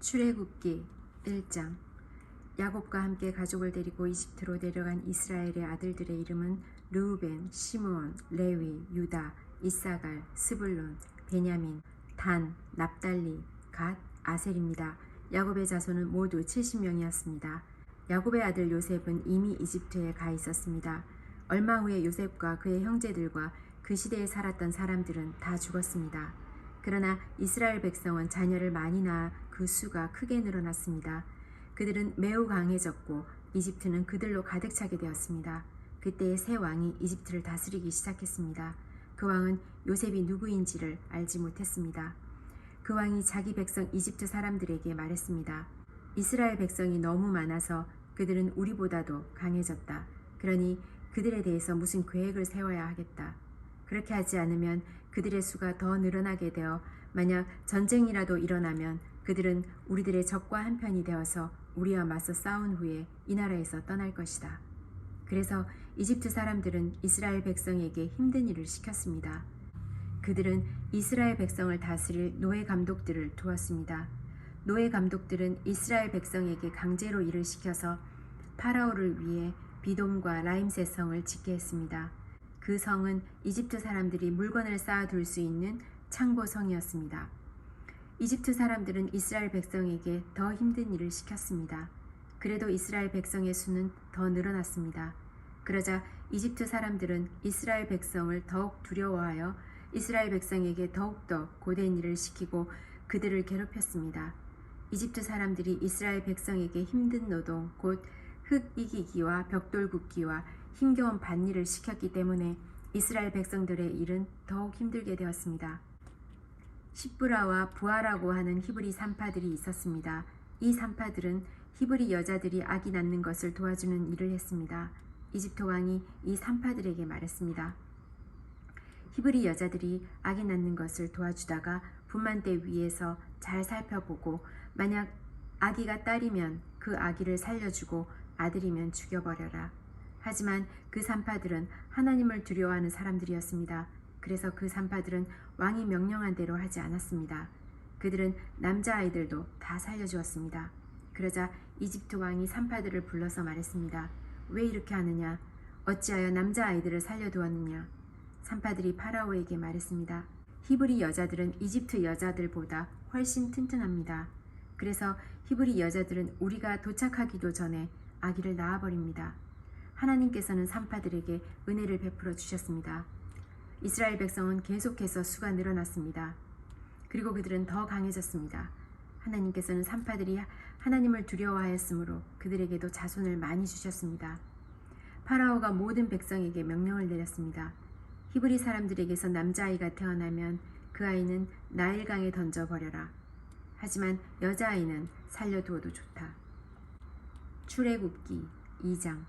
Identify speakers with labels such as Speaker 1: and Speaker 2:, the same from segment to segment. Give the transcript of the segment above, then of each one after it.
Speaker 1: 출애굽기 1장. 야곱과 함께 가족을 데리고 이집트로 내려간 이스라엘의 아들들의 이름은 르우벤, 시므온, 레위, 유다, 이사갈, 스불론, 베냐민, 단, 납달리, 갓, 아셀입니다. 야곱의 자손은 모두 70명이었습니다. 야곱의 아들 요셉은 이미 이집트에 가 있었습니다. 얼마 후에 요셉과 그의 형제들과 그 시대에 살았던 사람들은 다 죽었습니다. 그러나 이스라엘 백성은 자녀를 많이 낳아 그 수가 크게 늘어났습니다. 그들은 매우 강해졌고 이집트는 그들로 가득 차게 되었습니다. 그때의 새 왕이 이집트를 다스리기 시작했습니다. 그 왕은 요셉이 누구인지를 알지 못했습니다. 그 왕이 자기 백성 이집트 사람들에게 말했습니다. 이스라엘 백성이 너무 많아서 그들은 우리보다도 강해졌다. 그러니 그들에 대해서 무슨 계획을 세워야 하겠다. 그렇게 하지 않으면 그들의 수가 더 늘어나게 되어 만약 전쟁이라도 일어나면 그들은 우리들의 적과 한편이 되어서 우리와 맞서 싸운 후에 이 나라에서 떠날 것이다. 그래서 이집트 사람들은 이스라엘 백성에게 힘든 일을 시켰습니다. 그들은 이스라엘 백성을 다스릴 노예 감독들을 두었습니다. 노예 감독들은 이스라엘 백성에게 강제로 일을 시켜서 파라오를 위해 비돔과 라임셋 성을 짓게 했습니다. 그 성은 이집트 사람들이 물건을 쌓아둘 수 있는 창고성이었습니다. 이집트 사람들은 이스라엘 백성에게 더 힘든 일을 시켰습니다. 그래도 이스라엘 백성의 수는 더 늘어났습니다. 그러자 이집트 사람들은 이스라엘 백성을 더욱 두려워하여 이스라엘 백성에게 더욱더 고된 일을 시키고 그들을 괴롭혔습니다. 이집트 사람들이 이스라엘 백성에게 힘든 노동, 곧 흙 이기기와 벽돌 굽기와 힘겨운 밭일을 시켰기 때문에 이스라엘 백성들의 일은 더욱 힘들게 되었습니다. 십브라와 부하라고 하는 히브리 산파들이 있었습니다. 이 산파들은 히브리 여자들이 아기 낳는 것을 도와주는 일을 했습니다. 이집트 왕이 이 산파들에게 말했습니다. 히브리 여자들이 아기 낳는 것을 도와주다가 분만대 위에서 잘 살펴보고 만약 아기가 딸이면 그 아기를 살려주고 아들이면 죽여버려라. 하지만 그 산파들은 하나님을 두려워하는 사람들이었습니다. 그래서 그 산파들은 왕이 명령한 대로 하지 않았습니다. 그들은 남자아이들도 다 살려주었습니다. 그러자 이집트 왕이 산파들을 불러서 말했습니다. 왜 이렇게 하느냐? 어찌하여 남자아이들을 살려두었느냐? 산파들이 파라오에게 말했습니다. 히브리 여자들은 이집트 여자들보다 훨씬 튼튼합니다. 그래서 히브리 여자들은 우리가 도착하기도 전에 아기를 낳아버립니다. 하나님께서는 산파들에게 은혜를 베풀어 주셨습니다. 이스라엘 백성은 계속해서 수가 늘어났습니다. 그리고 그들은 더 강해졌습니다. 하나님께서는 산파들이 하나님을 두려워하였으므로 그들에게도 자손을 많이 주셨습니다. 파라오가 모든 백성에게 명령을 내렸습니다. 히브리 사람들에게서 남자아이가 태어나면 그 아이는 나일강에 던져버려라. 하지만 여자아이는 살려두어도 좋다. 출애굽기 2장.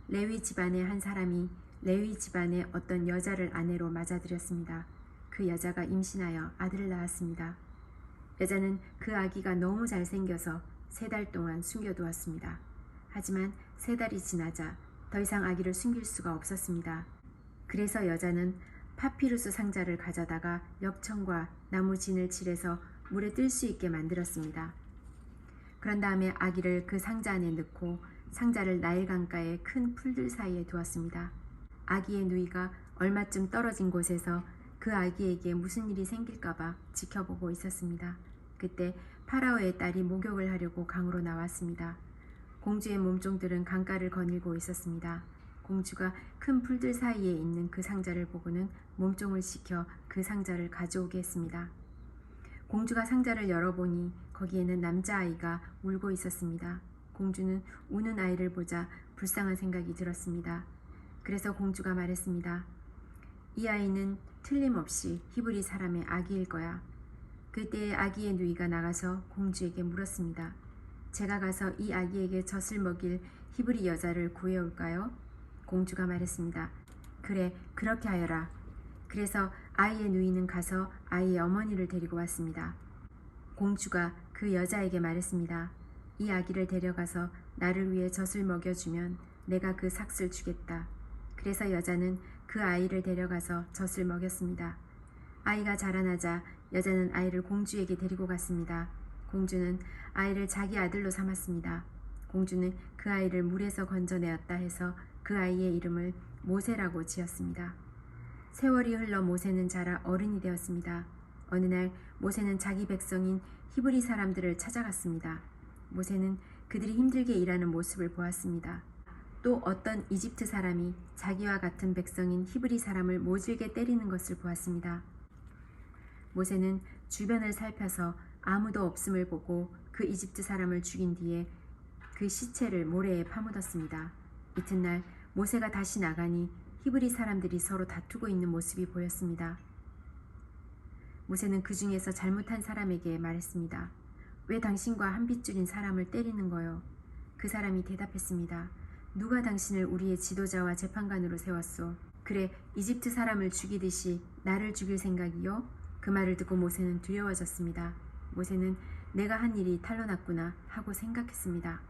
Speaker 1: 레위 집안의 한 사람이 레위 집안의 어떤 여자를 아내로 맞아들였습니다. 그 여자가 임신하여 아들을 낳았습니다. 여자는 그 아기가 너무 잘생겨서 3달 동안 숨겨두었습니다. 하지만 3달이 지나자 더 이상 아기를 숨길 수가 없었습니다. 그래서 여자는 파피루스 상자를 가져다가 엽청과 나무 진을 칠해서 물에 뜰 수 있게 만들었습니다. 그런 다음에 아기를 그 상자 안에 넣고 상자를 나일강가의 큰 풀들 사이에 두었습니다. 아기의 누이가 얼마쯤 떨어진 곳에서 그 아기에게 무슨 일이 생길까봐 지켜보고 있었습니다. 그때 파라오의 딸이 목욕을 하려고 강으로 나왔습니다. 공주의 몸종들은 강가를 거닐고 있었습니다. 공주가 큰 풀들 사이에 있는 그 상자를 보고는 몸종을 시켜 그 상자를 가져오게 했습니다. 공주가 상자를 열어보니 거기에는 남자아이가 울고 있었습니다. 공주는 우는 아이를 보자 불쌍한 생각이 들었습니다. 그래서 공주가 말했습니다. 이 아이는 틀림없이 히브리 사람의 아기일 거야. 그때 아기의 누이가 나가서 공주에게 물었습니다. 제가 가서 이 아기에게 젖을 먹일 히브리 여자를 구해올까요? 공주가 말했습니다. 그래, 그렇게 하여라. 그래서 아이의 누이는 가서 아이의 어머니를 데리고 왔습니다. 공주가 그 여자에게 말했습니다. 이 아기를 데려가서 나를 위해 젖을 먹여주면 내가 그 삭을 주겠다. 그래서 여자는 그 아이를 데려가서 젖을 먹였습니다. 아이가 자라나자 여자는 아이를 공주에게 데리고 갔습니다. 공주는 아이를 자기 아들로 삼았습니다. 공주는 그 아이를 물에서 건져내었다 해서 그 아이의 이름을 모세라고 지었습니다. 세월이 흘러 모세는 자라 어른이 되었습니다. 어느 날 모세는 자기 백성인 히브리 사람들을 찾아갔습니다. 모세는 그들이 힘들게 일하는 모습을 보았습니다. 또 어떤 이집트 사람이 자기와 같은 백성인 히브리 사람을 모질게 때리는 것을 보았습니다. 모세는 주변을 살펴서 아무도 없음을 보고 그 이집트 사람을 죽인 뒤에 그 시체를 모래에 파묻었습니다. 이튿날 모세가 다시 나가니 히브리 사람들이 서로 다투고 있는 모습이 보였습니다. 모세는 그 중에서 잘못한 사람에게 말했습니다. 왜 당신과 한 핏줄인 사람을 때리는 거요? 그 사람이 대답했습니다. 누가 당신을 우리의 지도자와 재판관으로 세웠소? 그래, 이집트 사람을 죽이듯이 나를 죽일 생각이요? 그 말을 듣고 모세는 두려워졌습니다. 모세는 내가 한 일이 탄로났구나 하고 생각했습니다.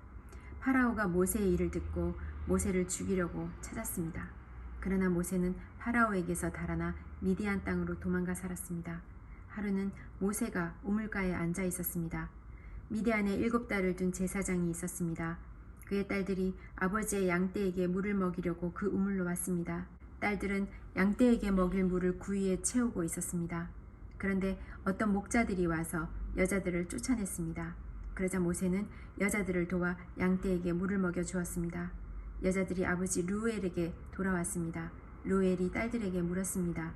Speaker 1: 파라오가 모세의 일을 듣고 모세를 죽이려고 찾았습니다. 그러나 모세는 파라오에게서 달아나 미디안 땅으로 도망가 살았습니다. 하루는 모세가 우물가에 앉아 있었습니다. 미디안에 7딸을 둔 제사장이 있었습니다. 그의 딸들이 아버지의 양떼에게 물을 먹이려고 그 우물로 왔습니다. 딸들은 양떼에게 먹일 물을 구유에 채우고 있었습니다. 그런데 어떤 목자들이 와서 여자들을 쫓아냈습니다. 그러자 모세는 여자들을 도와 양떼에게 물을 먹여 주었습니다. 여자들이 아버지 루엘에게 돌아왔습니다. 루엘이 딸들에게 물었습니다.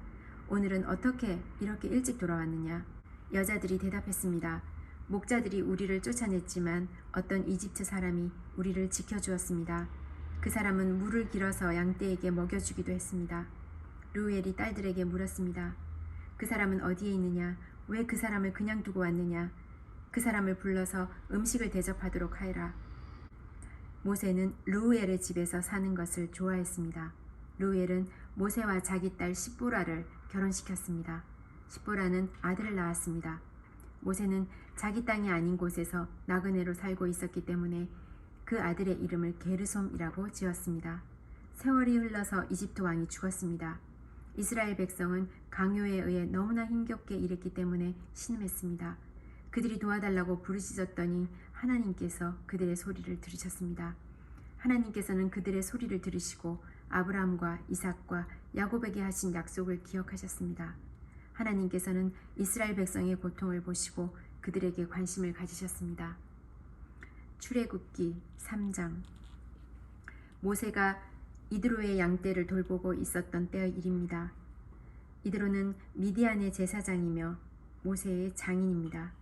Speaker 1: 오늘은 어떻게 이렇게 일찍 돌아왔느냐? 여자들이 대답했습니다. 목자들이 우리를 쫓아냈지만 어떤 이집트 사람이 우리를 지켜주었습니다. 그 사람은 물을 길어서 양떼에게 먹여주기도 했습니다. 루엘이 딸들에게 물었습니다. 그 사람은 어디에 있느냐? 왜 그 사람을 그냥 두고 왔느냐? 그 사람을 불러서 음식을 대접하도록 하여라. 모세는 루엘의 집에서 사는 것을 좋아했습니다. 루엘은 모세와 자기 딸 십보라를 결혼시켰습니다. 십보라는 아들을 낳았습니다. 모세는 자기 땅이 아닌 곳에서 나그네로 살고 있었기 때문에 그 아들의 이름을 게르솜이라고 지었습니다. 세월이 흘러서 이집트 왕이 죽었습니다. 이스라엘 백성은 강요에 의해 너무나 힘겹게 일했기 때문에 신음했습니다. 그들이 도와달라고 부르짖었더니 하나님께서 그들의 소리를 들으셨습니다. 하나님께서는 그들의 소리를 들으시고 아브라함과 이삭과 야곱에게 하신 약속을 기억하셨습니다. 하나님께서는 이스라엘 백성의 고통을 보시고 그들에게 관심을 가지셨습니다. 출애굽기 3장. 모세가 이드로의 양떼를 돌보고 있었던 때의 일입니다. 이드로는 미디안의 제사장이며 모세의 장인입니다.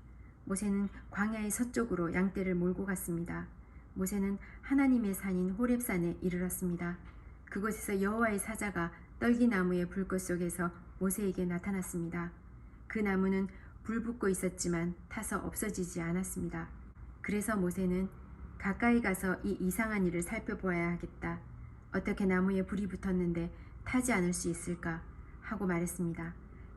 Speaker 1: 모세는 광야의 서쪽으로 양떼를 몰고 갔습니다. 모세는 하나님의 산인 호렙산에 이르렀습니다. 그곳에서 여호와의 사자가 떨기나무의 불꽃 속에서 모세에게 나타났습니다. 그 나무는 불 붙고 있었지만 타서 없어지지 않았습니다. 그래서 모세는 가까이 가서 이 이상한 일을 살펴보아야 하겠다. 어떻게 나무에 불이 붙었는데 타지 않을 수 있을까? 하고 말했습니다.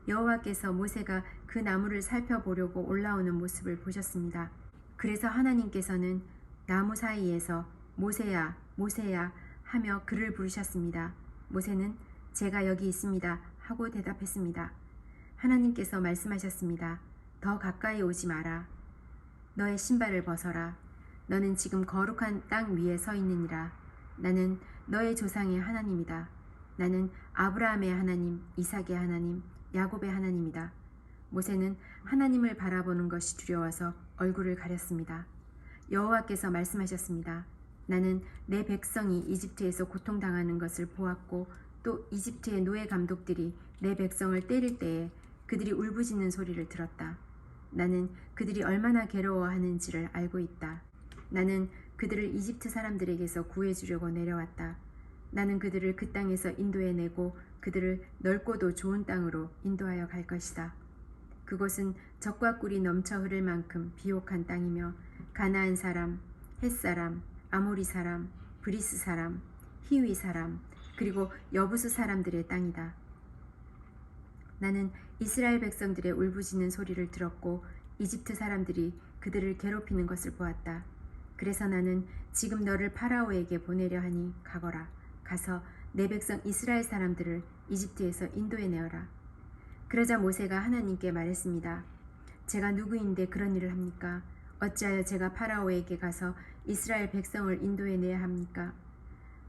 Speaker 1: 여호와께서 모세가 그 나무를 살펴보려고 올라오는 모습을 보셨습니다. 그래서 하나님께서는 나무 사이에서 모세야, 모세야 하며 그를 부르셨습니다. 모세는 제가 여기 있습니다 하고 대답했습니다. 하나님께서 말씀하셨습니다. 더 가까이 오지 마라. 너의 신발을 벗어라. 너는 지금 거룩한 땅 위에 서 있느니라. 나는 너의 조상의 하나님이다. 나는 아브라함의 하나님, 이삭의 하나님, 야곱의 하나님이다. 모세는 하나님을 바라보는 것이 두려워서 얼굴을 가렸습니다. 여호와께서 말씀하셨습니다. 나는 내 백성이 이집트에서 고통당하는 것을 보았고 또 이집트의 노예 감독들이 내 백성을 때릴 때에 그들이 울부짖는 소리를 들었다. 나는 그들이 얼마나 괴로워하는지를 알고 있다. 나는 그들을 이집트 사람들에게서 구해주려고 내려왔다. 나는 그들을 그 땅에서 인도해내고 그들을 넓고도 좋은 땅으로 인도하여 갈 것이다. 그곳은 젖과 꿀이 넘쳐 흐를 만큼 비옥한 땅이며 가나안 사람, 헷 사람, 아모리 사람, 브리스 사람, 히위 사람, 그리고 여부수 사람들의 땅이다. 나는 이스라엘 백성들의 울부짖는 소리를 들었고 이집트 사람들이 그들을 괴롭히는 것을 보았다. 그래서 나는 지금 너를 파라오에게 보내려 하니 가거라. 가서 내 백성 이스라엘 사람들을 이집트에서 인도해내어라. 그러자 모세가 하나님께 말했습니다. 제가 누구인데 그런 일을 합니까? 어찌하여 제가 파라오에게 가서 이스라엘 백성을 인도해내야 합니까?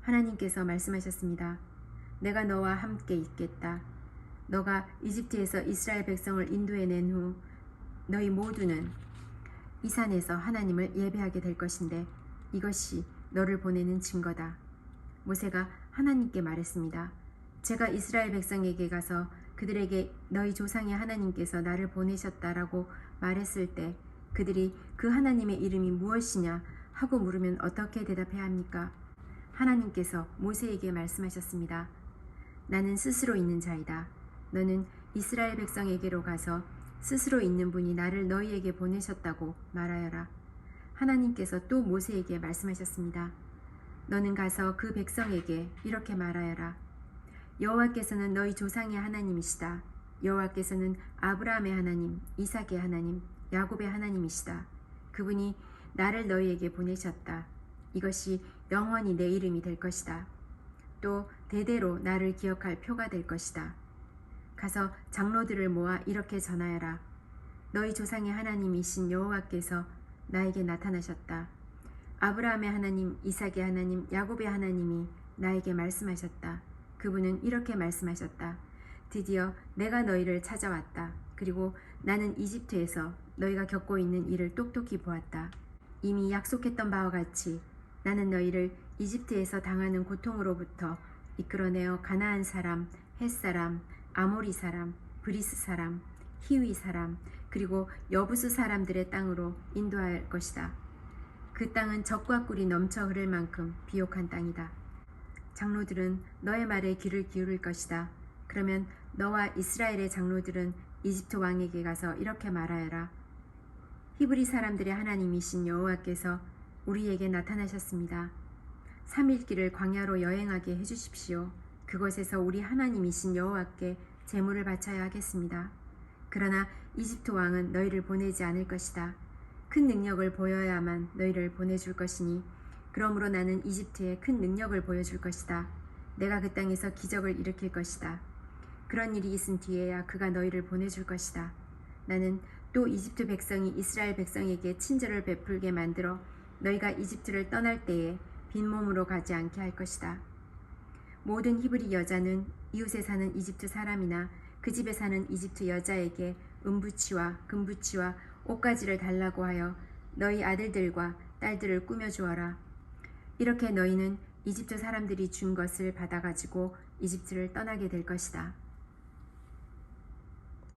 Speaker 1: 하나님께서 말씀하셨습니다. 내가 너와 함께 있겠다. 너가 이집트에서 이스라엘 백성을 인도해낸 후 너희 모두는 이 산에서 하나님을 예배하게 될 것인데 이것이 너를 보내는 증거다. 모세가 하나님께 말했습니다. 제가 이스라엘 백성에게 가서 그들에게 너희 조상의 하나님께서 나를 보내셨다라고 말했을 때 그들이 그 하나님의 이름이 무엇이냐 하고 물으면 어떻게 대답해야 합니까? 하나님께서 모세에게 말씀하셨습니다. 나는 스스로 있는 자이다. 너는 이스라엘 백성에게로 가서 스스로 있는 분이 나를 너희에게 보내셨다고 말하여라. 하나님께서 또 모세에게 말씀하셨습니다. 너는 가서 그 백성에게 이렇게 말하여라. 여호와께서는 너희 조상의 하나님이시다. 여호와께서는 아브라함의 하나님, 이삭의 하나님, 야곱의 하나님이시다. 그분이 나를 너희에게 보내셨다. 이것이 영원히 내 이름이 될 것이다. 또 대대로 나를 기억할 표가 될 것이다. 가서 장로들을 모아 이렇게 전하여라. 너희 조상의 하나님이신 여호와께서 나에게 나타나셨다. 아브라함의 하나님, 이삭의 하나님, 야곱의 하나님이 나에게 말씀하셨다. 그분은 이렇게 말씀하셨다. 드디어 내가 너희를 찾아왔다. 그리고 나는 이집트에서 너희가 겪고 있는 일을 똑똑히 보았다. 이미 약속했던 바와 같이 나는 너희를 이집트에서 당하는 고통으로부터 이끌어내어 가나안 사람, 헷 사람, 아모리 사람, 브리스 사람, 히위 사람, 그리고 여부스 사람들의 땅으로 인도할 것이다. 그 땅은 젖과 꿀이 넘쳐 흐를 만큼 비옥한 땅이다. 장로들은 너의 말에 귀를 기울일 것이다. 그러면 너와 이스라엘의 장로들은 이집트 왕에게 가서 이렇게 말하여라. 히브리 사람들의 하나님이신 여호와께서 우리에게 나타나셨습니다. 3일 길을 광야로 여행하게 해주십시오. 그곳에서 우리 하나님이신 여호와께 제물을 바쳐야 하겠습니다. 그러나 이집트 왕은 너희를 보내지 않을 것이다. 큰 능력을 보여야만 너희를 보내줄 것이니 그러므로 나는 이집트에 큰 능력을 보여줄 것이다. 내가 그 땅에서 기적을 일으킬 것이다. 그런 일이 있은 뒤에야 그가 너희를 보내줄 것이다. 나는 또 이집트 백성이 이스라엘 백성에게 친절을 베풀게 만들어 너희가 이집트를 떠날 때에 빈몸으로 가지 않게 할 것이다. 모든 히브리 여자는 이웃에 사는 이집트 사람이나 그 집에 사는 이집트 여자에게 은부치와 금부치와 옷가지를 달라고 하여 너희 아들들과 딸들을 꾸며주어라. 이렇게 너희는 이집트 사람들이 준 것을 받아가지고 이집트를 떠나게 될 것이다.